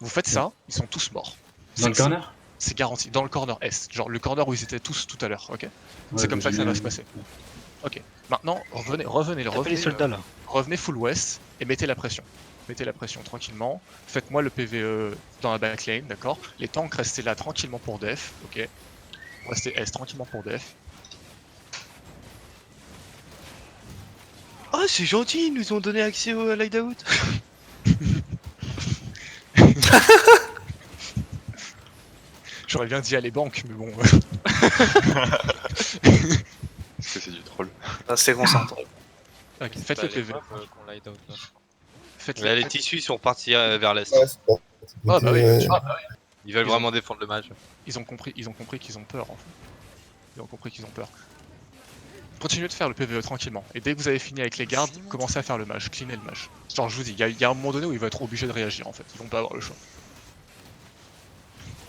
S1: Vous faites ça, ils sont tous morts.
S6: Dans le corner?
S1: C'est garanti, dans le corner est, genre le corner où ils étaient tous tout à l'heure, ok? C'est comme ça que ça va se passer. Ok, maintenant revenez full west et mettez la pression. Tranquillement. Faites-moi le PVE dans la backlane, d'accord? Les tanks restez là tranquillement pour def, ok? Restez S tranquillement pour def.
S7: Oh, c'est gentil, ils nous ont donné accès au hideout.
S1: J'aurais bien dit à les banques, mais bon.
S9: C'est du troll.
S4: Restez concentrés.
S1: Ok, faites le PVE.
S7: Là, les tissus sont partis vers l'est.
S1: Ah bah oui,
S7: Ils veulent vraiment défendre le match.
S1: Ils ont compris qu'ils ont peur en fait. Continuez de faire le PVE tranquillement. Et dès que vous avez fini avec les gardes, commencez à faire le mage, cleaner le mage. Genre je vous dis, il y a un moment donné où ils vont être obligés de réagir en fait. Ils vont pas avoir le choix.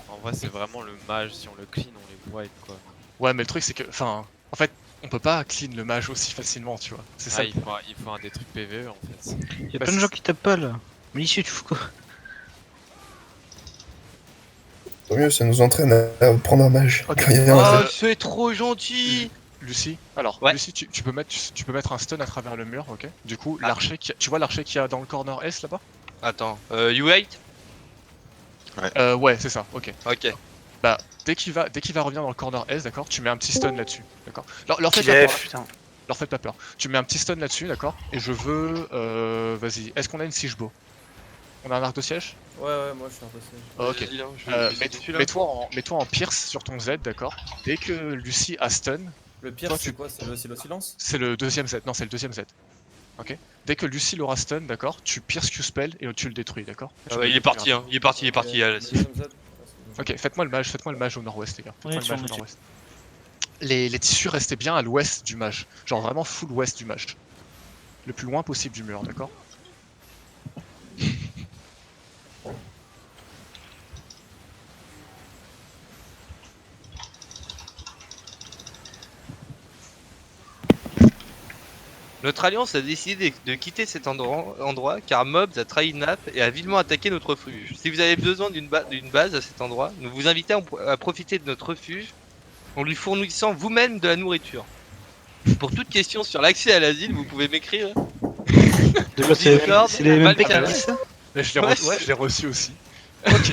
S10: En vrai, c'est vraiment le mage, si on le clean, on les wipe quoi.
S1: Ouais, mais le truc c'est que, enfin, en fait, on peut pas clean le mage aussi facilement, tu vois. C'est ça.
S10: Il faut un des trucs PVE en fait.
S3: Y'a plein de gens qui tapent pas là. Mais ici, tu fous quoi?
S5: Tant mieux, ça nous entraîne à prendre un mage.
S1: Ok.
S7: Oh, c'est trop gentil.
S1: Lucie, alors,
S7: ouais.
S1: Lucie, tu peux mettre un stun à travers le mur, ok? Du coup, l'archer, tu vois l'archer qu'il y a dans le corner S là-bas?
S7: Attends, U8?
S1: Ouais, c'est ça, ok.
S7: Ok.
S1: Bah, dès qu'il va revenir dans le corner S, d'accord? Tu mets un petit stun là-dessus, d'accord? Leur faites pas peur. Tu mets un petit stun là-dessus, d'accord? Et je veux... vas-y, est-ce qu'on a une siege bow? On a un arc de siège?
S13: Ouais, moi je suis un peu siège.
S1: Ok. Mets-toi en pierce sur ton Z, d'accord? Dès que Lucie a stun...
S13: Le pire, c'est quoi? C'est le silence?
S1: C'est le deuxième Z, non, c'est le deuxième Z. Ok. Dès que Lucille aura stun, d'accord, tu pierces Q-spell et tu le détruis, d'accord.
S7: Il est parti, hein. Il est parti.
S1: Ok, faites-moi le mage au nord-ouest, les gars. Faites-moi le mage au nord-ouest. Les tissus restaient bien à l'ouest du mage. Genre vraiment full ouest du mage. Le plus loin possible du mur, d'accord.
S7: Notre alliance a décidé de quitter cet endroit car Mobs a trahi Nap et a vilement attaqué notre refuge. Si vous avez besoin d'une base à cet endroit, nous vous invitons à profiter de notre refuge en lui fournissant vous-même de la nourriture. Pour toute question sur l'accès à l'asile, vous pouvez m'écrire.
S3: C'est les mêmes PK.
S1: Je l'ai reçu aussi. Ok.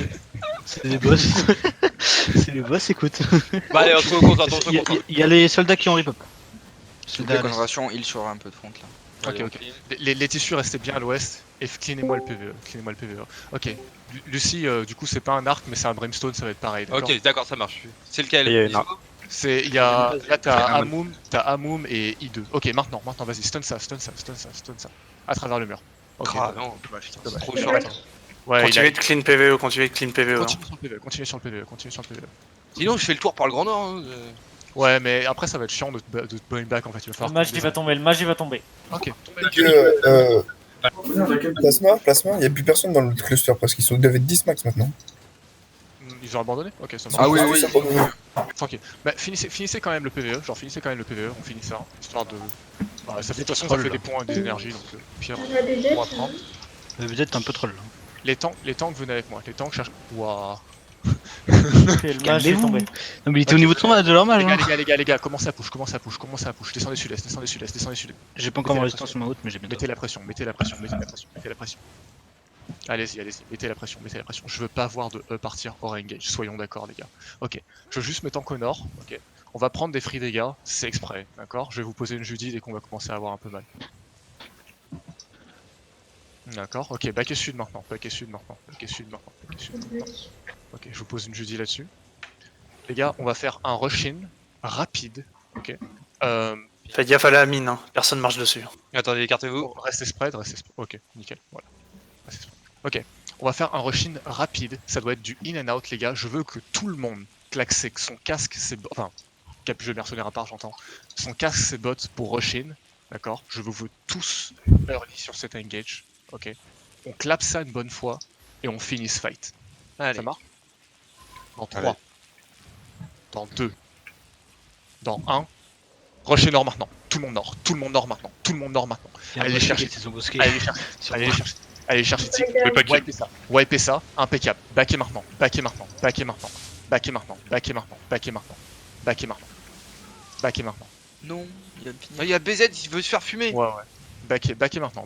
S3: C'est les boss. C'est les boss, écoute.
S7: Bah allez, on se concentre.
S3: Il y a les soldats qui ont rip-up.
S8: Concentration, il sur un peu de front là.
S1: Ok. Les tissus restaient bien à l'ouest. Et cleanez-moi le PVE. Ok. Lucie, du coup, c'est pas un arc, mais c'est un brimstone, ça va être pareil.
S7: Ok, d'accord, ça marche. C'est lequel?
S1: Là, t'as Amoum et I2. Ok, maintenant, vas-y, stun ça. À travers le mur. Ok.
S7: Non,
S1: dommage.
S7: trop short.
S1: Ouais,
S4: Continuez de clean PVE, continuez
S1: Continue sur le PVE.
S7: Sinon, je fais le tour par le grand nord. Hein.
S1: Ouais, mais après, ça va être chiant de te bring back en fait. Il va falloir.
S11: Le mage il va tomber.
S1: Ok.
S5: Plasma, il n'y a plus personne dans le cluster parce qu'ils doivent être 10 max maintenant.
S1: Ils ont abandonné? Ok, ça marche.
S5: Ah oui.
S1: Tranquille. Bah, finissez quand même le PVE, on finit ça. Histoire de. Bah, ça fait, de toute façon, ça fait des points et des énergies, donc pire, on va prendre.
S3: Vous êtes un peu troll.
S1: Les tanks venez avec moi. Les tanks cherchent. Waouh.
S11: Le mage est tombé.
S3: Non mais il était au niveau de leur mage.
S1: Les gars, commencez à push. Descendez sud-est.
S3: J'ai pas encore ma résistance sur ma haute, mais j'ai bientôt.
S1: Mettez la pression. Allez-y, mettez la pression. Je veux pas voir de E partir hors engage, soyons d'accord les gars. Ok, je veux juste me tank au nord, ok. On va prendre des free dégâts, c'est exprès, d'accord. Je vais vous poser une Judy dès qu'on va commencer à avoir un peu mal. D'accord, ok, back sud maintenant. Ok, je vous pose une Judy là-dessus. Les gars, on va faire un rush-in rapide, ok.
S4: Faites gaffe à la mine, hein. Personne marche dessus.
S7: Attendez, écartez-vous.
S1: Restez spread, ok, nickel, voilà. Ok, on va faire un rush-in rapide, ça doit être du in and out les gars, je veux que tout le monde claque son casque, enfin, capucheux mercenaire à part j'entends, son casque, ses bottes pour rush-in, d'accord. Je vous veux tous early sur cet engage, ok. On clappe ça une bonne fois, et on finit ce fight.
S7: Allez.
S1: Ça marche? Dans 3, dans 2, dans 1, rush nord maintenant, tout le monde nord maintenant, allez les chercher, allez chercher Tic, wiper ça, impeccable, backez maintenant,
S7: Non, il y a BZ, il veut se faire fumer.
S1: Ouais, backez maintenant,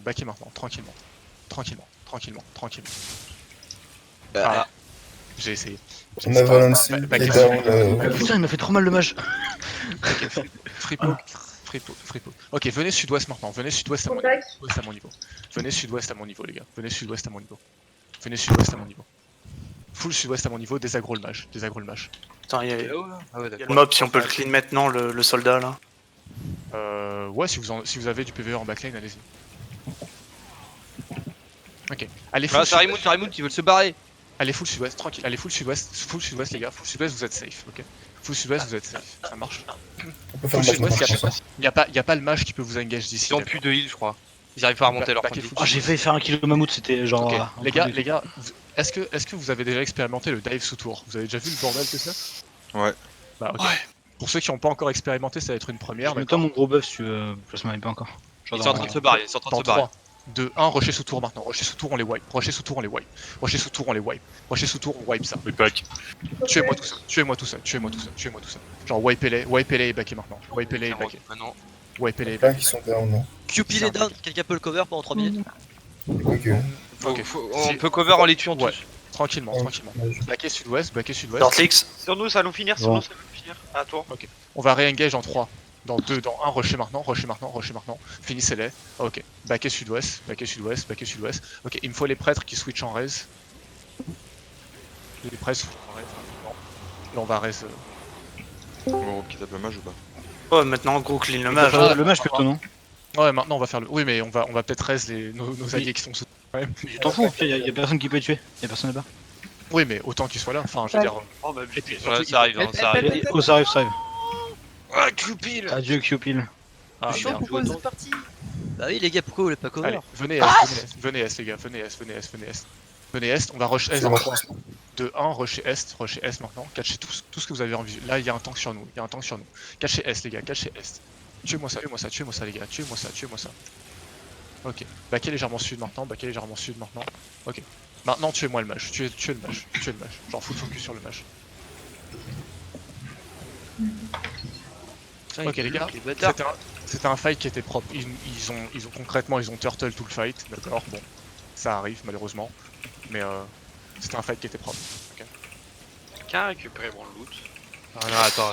S1: tranquillement. Ah, j'ai essayé.
S5: On a Valency,
S3: Putain, il m'a fait trop mal le mage.
S1: Fripo. Ok, venez sud-ouest maintenant, venez sud-ouest à mon niveau. Venez sud-ouest à mon niveau les gars, venez sud-ouest à mon niveau. Full sud-ouest à mon niveau, désaggro le mage.
S4: Putain, il y a le mob, si on peut le clean maintenant, le soldat là.
S1: Ouais, si vous avez du PvE en backline, allez-y. Ok, allez full
S7: sud-ouest. C'est Raimound qui veut se barrer.
S1: Allez full sud-ouest, tranquille, allez full sud-ouest les gars, full sud-ouest vous êtes safe, ok. Full sud-ouest vous êtes safe, ça marche. Full sud-ouest, y a pas le mage qui peut vous engage d'ici.
S7: Ils ont plus de heal je crois. Ils arrivent pas à remonter leur point de vie.
S3: Ah j'ai failli faire un kilo mammouth, c'était genre...
S1: Ok, les gars, est-ce que vous avez déjà expérimenté le dive sous tour? Vous avez déjà vu le bordel que c'est?
S9: Ouais.
S1: Bah ok. Pour ceux qui n'ont pas encore expérimenté, ça va être une première.
S3: Mais toi mon gros buff si tu veux, je me pas encore.
S7: Ils sont en train de se barrer,
S1: 3, 2, 1, rusher sous tour maintenant. Rusher sous tour, on les wipe. Rusher sous tour, on wipe ça. Tuez-moi tout ça. Genre wipe-les et backez maintenant. Wipe-les et backez.
S5: Qui sont down, non.
S2: Cupid est down, quelqu'un peut le cover pendant 3 minutes.
S5: Ok.
S7: On peut cover en les tuant tous.
S1: Tranquillement. Backez sud-ouest.
S4: Dortlix.
S12: Sur nous, ça allons finir. À toi.
S1: Ok. On va réengage en 3. Dans 2, dans 1, rusher maintenant. Finissez-les. Ok. Backez sud-ouest. Ok, il me faut les prêtres qui switch en raise. Les prêtres switch en raise. Là on va raise.
S9: On qui tape le mage ou pas?
S4: Oh, maintenant gros clean le mage.
S3: Le mage plutôt non?
S1: Ouais, maintenant on va faire le. Oui, mais on va peut-être raise nos alliés qui sont sous. Quand même.
S3: Je t'en fous, y'a personne qui peut les tuer. Y'a personne là-bas.
S1: Oui, mais autant qu'ils soient là. Enfin, je veux dire.
S7: Oh bah ouais, ça arrive, hein, ça arrive.
S3: Oh, ça arrive, ça arrive.
S7: Ah, Cupil.
S3: Adieu, Cupil.
S1: Ah, merde.
S2: Pourquoi c'est parti? Bah oui, les gars, pourquoi vous l'avez pas cover?
S1: Allez, venez venez S, les gars, venez S. Venez Est, on va rush S dans 3, 2, 1, rusher Est maintenant, catchez tout ce que vous avez envie. Là, il y a un tank sur nous, Catchez Est, les gars, catchez Est. Tuez-moi ça, les gars, tuez-moi ça. Ok, backez légèrement sud maintenant, Ok, maintenant tuez-moi le mage, tuez le mage. Genre full focus sur le mage. Ok les gars, c'était un fight qui était propre. Ils ont concrètement turtle tout le fight, d'accord, bon, ça arrive malheureusement, mais c'était un fight qui était propre. Okay.
S2: Quelqu'un a récupéré mon loot.
S7: Ah non, attends,